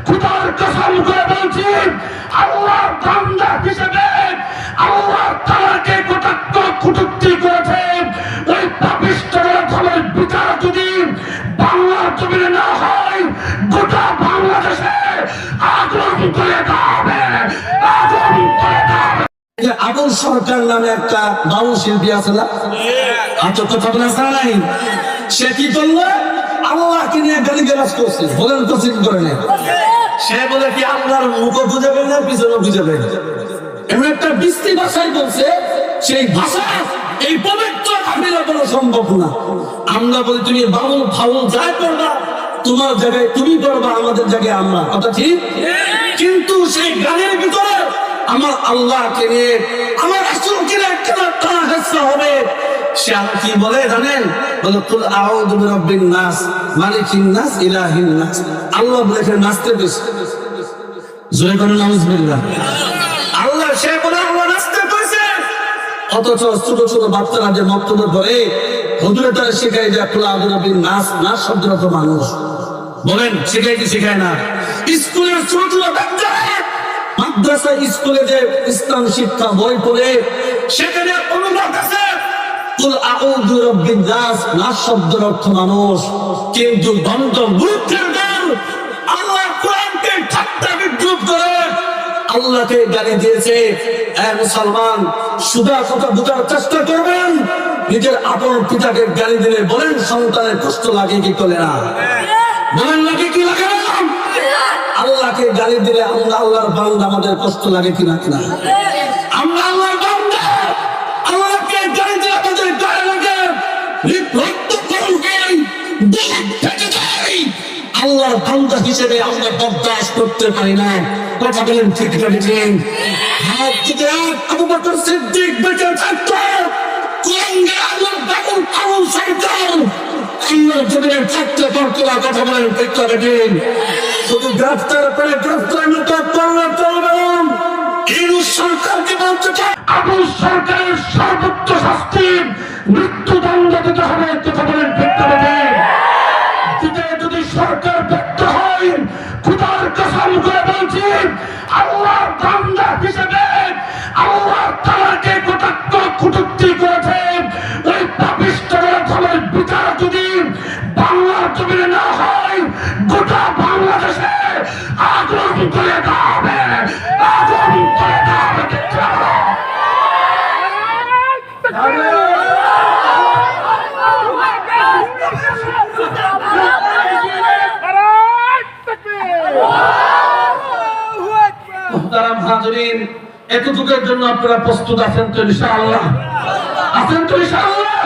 খোদার কসম করে বলছি, আল্লাহর বান্দা হিসেবে আল্লাহ তাআলাকে কটাক্ষ কটূক্তি করেছে ওই পাপিষ্ঠের ফলের বিচার যদি বাংলার জমিনে না হয়, গোটা বাংলাদেশে আগুন করে দেওয়া হবে, আগুন করে দেওয়া হবে। আবুল সরকার নামে একটা বাউল শিল্পী আছে না, আচ্ছা কথা বলে নাই, সে কি করলো? আল্লাহকে নিয়ে গালিগালাজ করছে, বলেন কোচিং করে নেই। সে বলে কি আল্লাহর মুখও বুঝাবে না, পিছনে বুঝাবে না, এমন একটা বৃষ্টি ভাষায় বলছে, সেই ভাষা এই পবিত্র কাফিরা বলা সম্ভব না। আমরা বলি তুমি বাউল ফাউল যাই করবা, তোমার জায়গায় তুমি করবা, আমাদের জায়গায় আমরা, কথা ঠিক। কিন্তু সেই গানের ভিতরে আমার আল্লাহকে নিয়ে, আমার রাসূলকে নিয়ে একটা হাসা হবে। সে কি বলে জানেন? বলে কুল আউযু বিরাব্বিন নাস মালিকিন নাস ইলাহিন নাস। আল্লাহ বলে নাচতে বেশ জোরে করে নাউজুবিল্লাহ। আল্লাহ সে বলে আল্লাহ নাচতে কইছে, অথচ ছোট ছোট বাচ্চারা যে মক্তবে পড়ে হুজুরে তারা শেখায় যে কুল আউযু বিরাব্বিন নাস, নাস শব্দটা তো মানুষ। বলেন শেখায় কি শেখায় না? স্কুলের ছোট ছোট বাচ্চারা মাদ্রাসা স্কুলে যে ইসলাম শিক্ষা বই পড়ে সেখানে অনুবাদ আছে কুল আউযু বিরাব্বিন নাস, নাস শব্দের অর্থ মানুষ। কিন্তু দন্ত মূর্খের দল আল্লাহ কোরআনকে ঠাট্টা বিদ্রুপ করে আল্লাহকে গালি দিয়েছে। মুসলমান সুদা কথা বোঝার চেষ্টা করবেন, নিজের আপন পিতাকে গালি দিলে বলেন সন্তানের কষ্ট লাগে কি করে না? বলেন লাগে কি লাগে না? আল্লাহকে গালি দিলে আমরা আল্লাহর বান্দা, আমাদের কষ্ট লাগে কিনা কিনা? আমরা আল্লাহর বান্দা, আল্লাহকে গালি দিলে আমাদের গায়ে লাগে, রক্ত কমকে ফেটে যায়। আল্লাহর বান্দা হিসেবে আমরা বরদাস্ত করতে পারি না। কথা বলেন ঠিক না ঠিক? হাত থেকে আবু বকর সিদ্দিক বেঁচে থাকতো, কুরআনে আল্লাহর বাকুল আবুল সাইদার আল্লাহর জমিনে থাকতে পারতো না। কথা বলেন ঠিক না ঠিক? শুধু গ্রেফতার করে গ্রেফতার নিতে পারলে চলবে না। এই সরকারকে বলতে চাই, আবু সরকারের সর্বোচ্চ শাস্তি মৃত্যুদণ্ড দিতে হবে। কথা বলেন ঠিক না ঠিক? যদি সরকার ব্যর্থ হয়, খোদার কসম করে বলছি, আল্লাহর বান্দা হিসেবে আল্লাহ তাআলাকে কটাক্ষ কটূক্তি করেছে ওই পাপিষ্ঠের ফলের বিচার যদি বাংলার জমিনে না হয়, গোটা বাংলাদেশে আগুন করে দেওয়া হবে, আগুন করে দেওয়া হবে। মুহতারাম হাজিরিন, এতটুকুর জন্য আপনারা প্রস্তুত আছেন তো ইনশাআল্লাহ? আছেন তো ইনশাআল্লাহ?